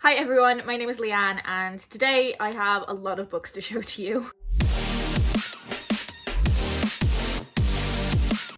Hi everyone, my name is Leanne and today I have a lot of books to show to you.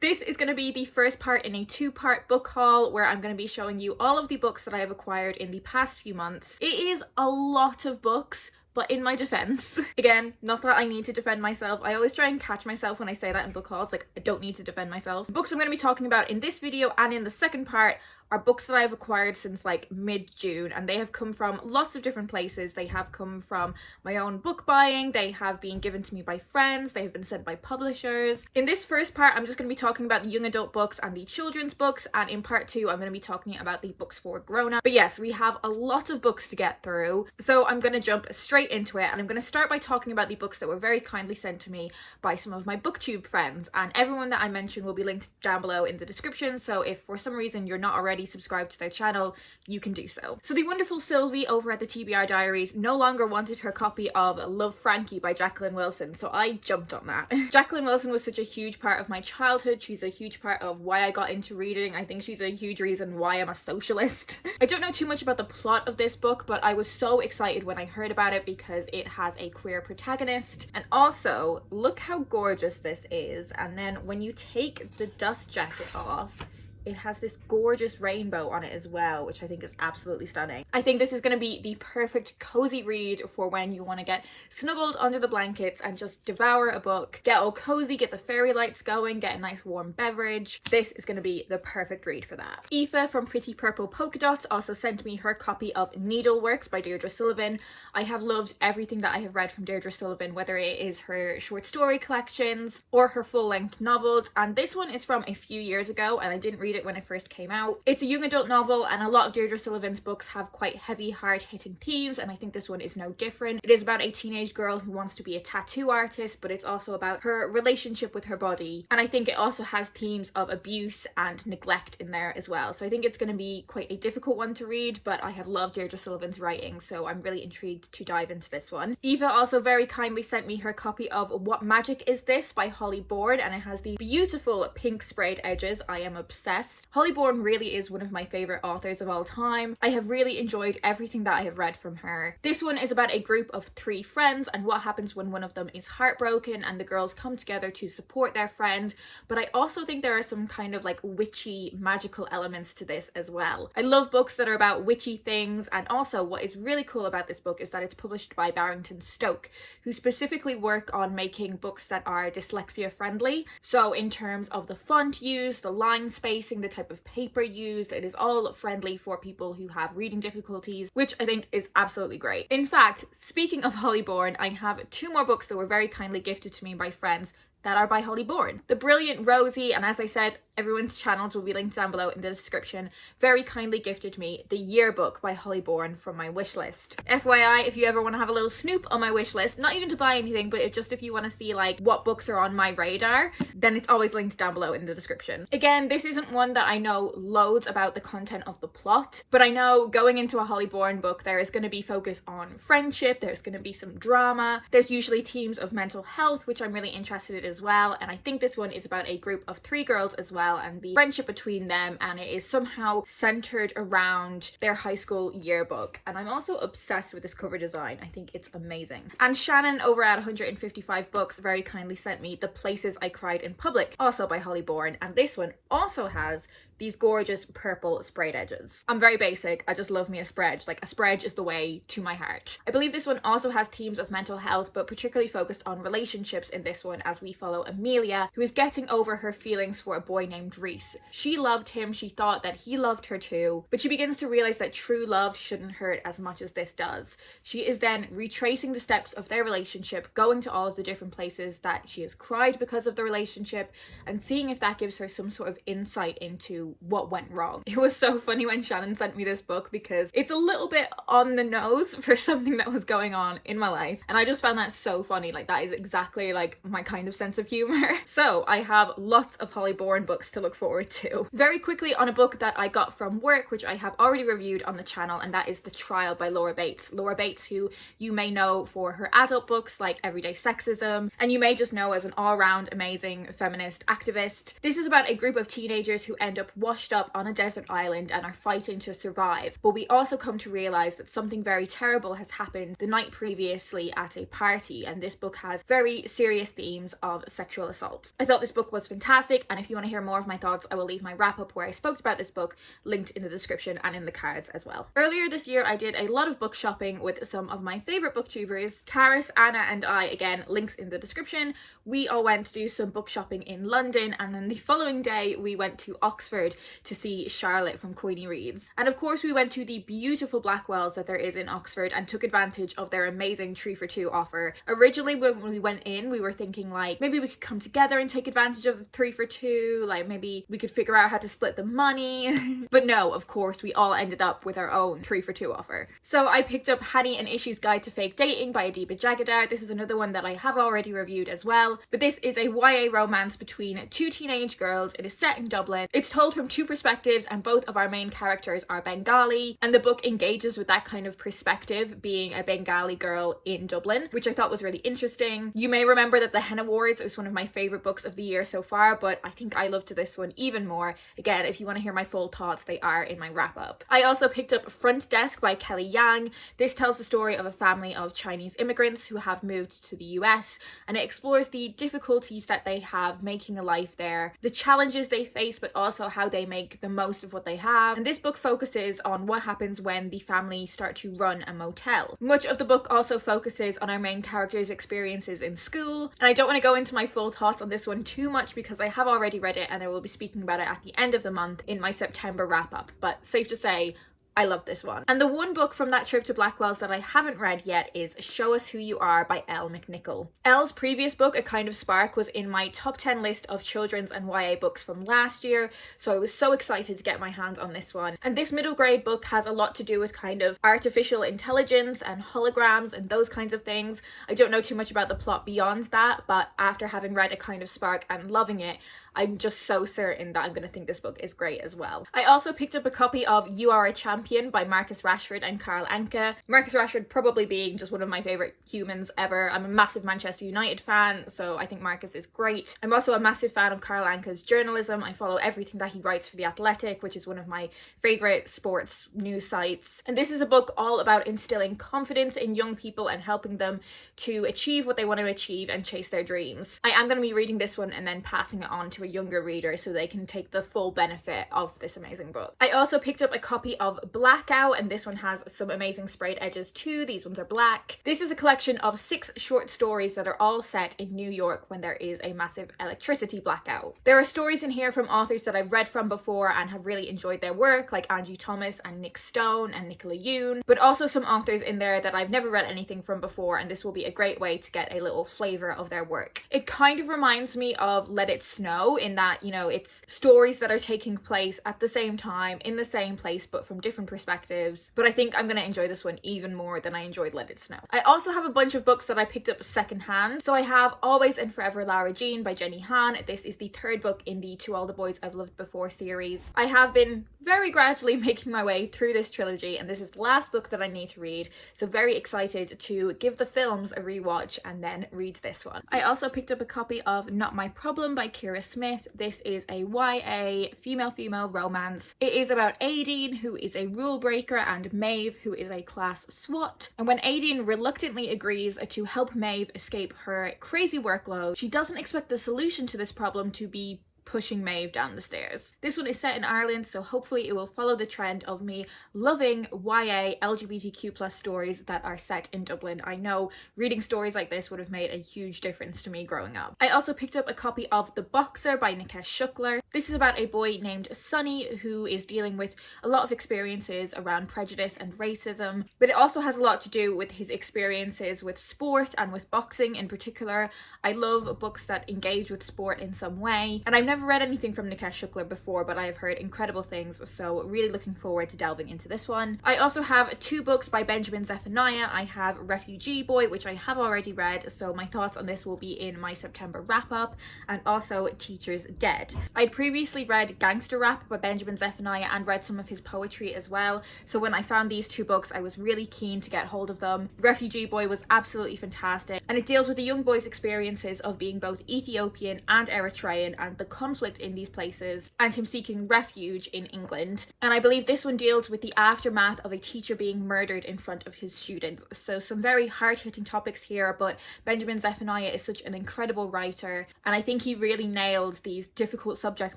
This is going to be the first part in a two-part book haul where I'm going to be showing you all of the books that I have acquired in the past few months. It is a lot of books, but in my defense, again, not that I need to defend myself. I always try and catch myself when I say that in book hauls, like I don't need to defend myself. The books I'm going to be talking about in this video and in the second part are books that I've acquired since like mid-June, and they have come from lots of different places. They have come from my own book buying, they have been given to me by friends, they have been sent by publishers. In this first part, I'm just going to be talking about the young adult books and the children's books, and in part two, I'm going to be talking about the books for grown-up. But yes, we have a lot of books to get through, so I'm going to jump straight into it, and I'm going to start by talking about the books that were very kindly sent to me by some of my booktube friends, and everyone that I mentioned will be linked down below in the description, so if for some reason you're not already subscribed to their channel, you can do so. So the wonderful Sylvie over at the TBR Diaries no longer wanted her copy of Love, Frankie by Jacqueline Wilson, so I jumped on that. Jacqueline Wilson was such a huge part of my childhood. She's a huge part of why I got into reading. I think she's a huge reason why I'm a socialist. I don't know too much about the plot of this book, but I was so excited when I heard about it because it has a queer protagonist, and also look how gorgeous this is. And then when you take the dust jacket off, it has this gorgeous rainbow on it as well, which I think is absolutely stunning. I think this is going to be the perfect cozy read for when you want to get snuggled under the blankets and just devour a book, get all cozy, get the fairy lights going, get a nice warm beverage. This is going to be the perfect read for that. Aoife from Pretty Purple Polka Dots also sent me her copy of Needlework by Deirdre Sullivan. I have loved everything that I have read from Deirdre Sullivan, whether it is her short story collections or her full-length novels, and this one is from a few years ago and I didn't read it when it first came out. It's a young adult novel, and a lot of Deirdre Sullivan's books have quite heavy, hard-hitting themes, and I think this one is no different. It is about a teenage girl who wants to be a tattoo artist, but it's also about her relationship with her body, and I think it also has themes of abuse and neglect in there as well. So I think it's going to be quite a difficult one to read, but I have loved Deirdre Sullivan's writing, so I'm really intrigued to dive into this one. Eva also very kindly sent me her copy of What Magic Is This by Holly Bourne, and it has the beautiful pink sprayed edges. I am obsessed. Holly Bourne really is one of my favourite authors of all time. I have really enjoyed everything that I have read from her. This one is about a group of 3 friends and what happens when one of them is heartbroken, and the girls come together to support their friend, but I also think there are some kind of like witchy magical elements to this as well. I love books that are about witchy things, and also what is really cool about this book is that it's published by Barrington Stoke, who specifically work on making books that are dyslexia friendly. So in terms of the font used, the line spacing, the type of paper used, it is all friendly for people who have reading difficulties, which I think is absolutely great. In fact, speaking of Holly Bourne, I have 2 more books that were very kindly gifted to me by friends that are by Holly Bourne. The brilliant Rosie, and as I said, everyone's channels will be linked down below in the description, very kindly gifted me the Yearbook by Holly Bourne from my wish list. FYI, if you ever want to have a little snoop on my wish list, not even to buy anything, but just if you want to see like what books are on my radar, then it's always linked down below in the description. Again, this isn't one that I know loads about the content of the plot, but I know going into a Holly Bourne book, there is going to be focus on friendship, there's going to be some drama, there's usually themes of mental health, which I'm really interested in as well, and I think this one is about a group of 3 girls as well and the friendship between them, and it is somehow centered around their high school yearbook, and I'm also obsessed with this cover design. I think it's amazing. And Shannon over at 155 Books very kindly sent me The Places I Cried in Public, also by Holly Bourne, and this one also has these gorgeous purple sprayed edges. I'm very basic, I just love me a spread. Like a spread is the way to my heart. I believe this one also has themes of mental health, but particularly focused on relationships in this one, as we follow Amelia, who is getting over her feelings for a boy named Reese. She loved him, she thought that he loved her too, but she begins to realize that true love shouldn't hurt as much as this does. She is then retracing the steps of their relationship, going to all of the different places that she has cried because of the relationship, and seeing if that gives her some sort of insight into what went wrong. It was so funny when Shannon sent me this book because it's a little bit on the nose for something that was going on in my life, and I just found that so funny. Like that is exactly like my kind of sense of humor. So I have lots of Holly Bourne books to look forward to. Very quickly on a book that I got from work, which I have already reviewed on the channel, and that is The Trial by Laura Bates. Laura Bates, who you may know for her adult books like Everyday Sexism, and you may just know as an all-round amazing feminist activist. This is about a group of teenagers who end up washed up on a desert island and are fighting to survive. But we also come to realize that something very terrible has happened the night previously at a party, and this book has very serious themes of sexual assault. I thought this book was fantastic, and if you want to hear more of my thoughts, I will leave my wrap up where I spoke about this book linked in the description and in the cards as well. Earlier this year, I did a lot of book shopping with some of my favourite booktubers. Karis, Anna and I, again, links in the description. We all went to do some book shopping in London, and then the following day we went to Oxford to see Charlotte from Queenie Reads. And of course we went to the beautiful Blackwells that there is in Oxford and took advantage of their amazing 3 for 2 offer. Originally when we went in, we were thinking like maybe we could come together and take advantage of the 3 for 2, like maybe we could figure out how to split the money. But no, of course we all ended up with our own 3 for 2 offer. So I picked up Hattie and Issue's Guide to Fake Dating by Adiba Jagadar. This is another one that I have already reviewed as well, but this is a YA romance between 2 teenage girls. It is set in Dublin. It's told from 2 perspectives and both of our main characters are Bengali, and the book engages with that kind of perspective, being a Bengali girl in Dublin, which I thought was really interesting. You may remember that the Hen Awards was one of my favourite books of the year so far, but I think I loved this one even more. Again, if you want to hear my full thoughts, they are in my wrap up. I also picked up Front Desk by Kelly Yang. This tells the story of a family of Chinese immigrants who have moved to the US, and it explores the difficulties that they have making a life there, the challenges they face, but also how they make the most of what they have. And this book focuses on what happens when the family start to run a motel. Much of the book also focuses on our main character's experiences in school, and I don't want to go into my full thoughts on this one too much because I have already read it and I will be speaking about it at the end of the month in my September wrap up, but safe to say I love this one. And the one book from that trip to Blackwell's that I haven't read yet is Show Us Who You Are by Elle McNichol. Elle's previous book, A Kind of Spark, was in my top 10 list of children's and YA books from last year, so I was so excited to get my hands on this one. And this middle grade book has a lot to do with kind of artificial intelligence and holograms and those kinds of things. I don't know too much about the plot beyond that, but after having read A Kind of Spark and loving it, I'm just so certain that I'm going to think this book is great as well. I also picked up a copy of You Are a Champion by Marcus Rashford and Carl Anka. Marcus Rashford probably being just one of my favourite humans ever. I'm a massive Manchester United fan, so I think Marcus is great. I'm also a massive fan of Carl Anka's journalism. I follow everything that he writes for The Athletic, which is one of my favourite sports news sites. And this is a book all about instilling confidence in young people and helping them to achieve what they want to achieve and chase their dreams. I am going to be reading this one and then passing it on to a younger reader so they can take the full benefit of this amazing book. I also picked up a copy of Blackout, and this one has some amazing sprayed edges too. These ones are black. This is a collection of 6 short stories that are all set in New York when there is a massive electricity blackout. There are stories in here from authors that I've read from before and have really enjoyed their work, like Angie Thomas and Nick Stone and Nicola Yoon, but also some authors in there that I've never read anything from before, and this will be a great way to get a little flavour of their work. It kind of reminds me of Let It Snow in that, you know, it's stories that are taking place at the same time in the same place but from different perspectives, but I think I'm going to enjoy this one even more than I enjoyed Let It Snow. I also have a bunch of books that I picked up secondhand. So I have Always and Forever Lara Jean by Jenny Han. This is the 3rd book in the To All the Boys I've Loved Before series. I have been very gradually making my way through this trilogy, and this is the last book that I need to read, so very excited to give the films a rewatch and then read this one. I also picked up a copy of Not My Problem by Kira Smith. This is a YA female-female romance. It is about Aideen, who is a rule breaker, and Maeve, who is a class SWAT. And when Aideen reluctantly agrees to help Maeve escape her crazy workload, she doesn't expect the solution to this problem to be pushing Maeve down the stairs. This one is set in Ireland, so hopefully it will follow the trend of me loving YA LGBTQ+ stories that are set in Dublin. I know reading stories like this would have made a huge difference to me growing up. I also picked up a copy of The Boxer by Nikesh Shukla. This is about a boy named Sunny who is dealing with a lot of experiences around prejudice and racism, but it also has a lot to do with his experiences with sport and with boxing in particular. I love books that engage with sport in some way, and I've never read anything from Nikesh Shukla before, but I have heard incredible things, so really looking forward to delving into this one. I also have 2 books by Benjamin Zephaniah. I have Refugee Boy, which I have already read, so my thoughts on this will be in my September wrap-up, and also Teacher's Dead. I'd previously read Gangster Rap by Benjamin Zephaniah and read some of his poetry as well, so when I found these 2 books I was really keen to get hold of them. Refugee Boy was absolutely fantastic, and it deals with a young boy's experiences of being both Ethiopian and Eritrean and the conflict in these places and him seeking refuge in England. And I believe this one deals with the aftermath of a teacher being murdered in front of his students. So some very hard-hitting topics here, but Benjamin Zephaniah is such an incredible writer, and I think he really nails these difficult subject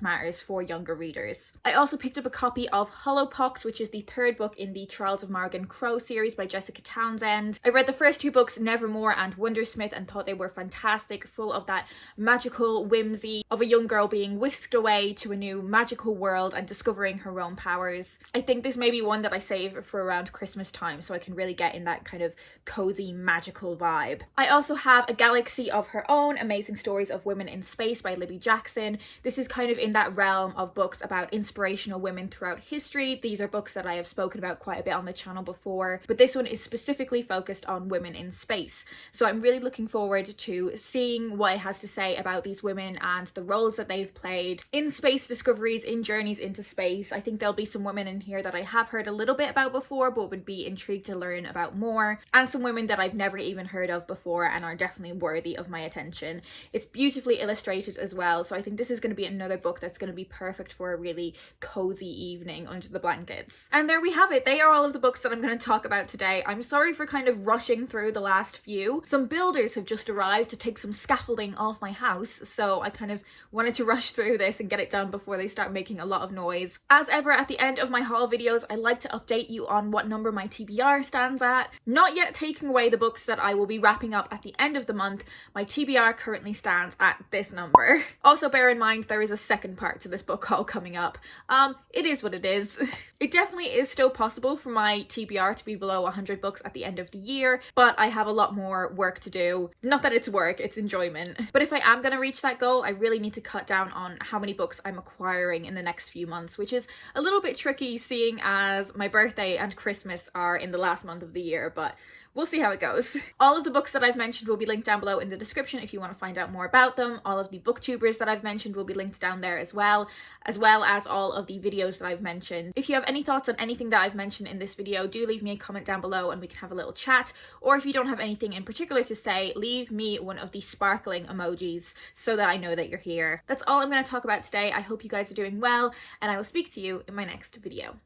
matters for younger readers. I also picked up a copy of Hollowpox, which is the third book in the Trials of Morrigan Crow series by Jessica Townsend. I read the first two books, Nevermore and Wondersmith, and thought they were fantastic, full of that magical whimsy of a young girl being whisked away to a new magical world and discovering her own powers. I think this may be one that I save for around Christmas time, so I can really get in that kind of cozy magical vibe. I also have A Galaxy of Her Own, Amazing Stories of Women in Space by Libby Jackson. This is kind of in that realm of books about inspirational women throughout history. These are books that I have spoken about quite a bit on the channel before, but this one is specifically focused on women in space. So I'm really looking forward to seeing what it has to say about these women and the roles that they've played in space discoveries, in journeys into space. I think there'll be some women in here that I have heard a little bit about before, but would be intrigued to learn about more, and some women that I've never even heard of before and are definitely worthy of my attention. It's beautifully illustrated as well, so I think this is going to be another book that's going to be perfect for a really cozy evening under the blankets. And there we have it. They are all of the books that I'm going to talk about today. I'm sorry for kind of rushing through the last few. Some builders have just arrived to take some scaffolding off my house, so I kind of wanted to rush through this and get it done before they start making a lot of noise. As ever, at the end of my haul videos, I like to update you on what number my TBR stands at. Not yet taking away the books that I will be wrapping up at the end of the month, my TBR currently stands at this number. Also bear in mind there is a second part to this book haul coming up. It is what it is. It definitely is still possible for my TBR to be below 100 books at the end of the year, but I have a lot more work to do. Not that it's work, it's enjoyment. But if I am going to reach that goal, I really need to cut down on how many books I'm acquiring in the next few months, which is a little bit tricky seeing as my birthday and Christmas are in the last month of the year, but we'll see how it goes. All of the books that I've mentioned will be linked down below in the description if you want to find out more about them. All of the booktubers that I've mentioned will be linked down there as well as all of the videos that I've mentioned. If you have any thoughts on anything that I've mentioned in this video, do leave me a comment down below and we can have a little chat. Or if you don't have anything in particular to say, leave me one of the sparkling emojis so that I know that you're here. That's all I'm going to talk about today. I hope you guys are doing well, and I will speak to you in my next video.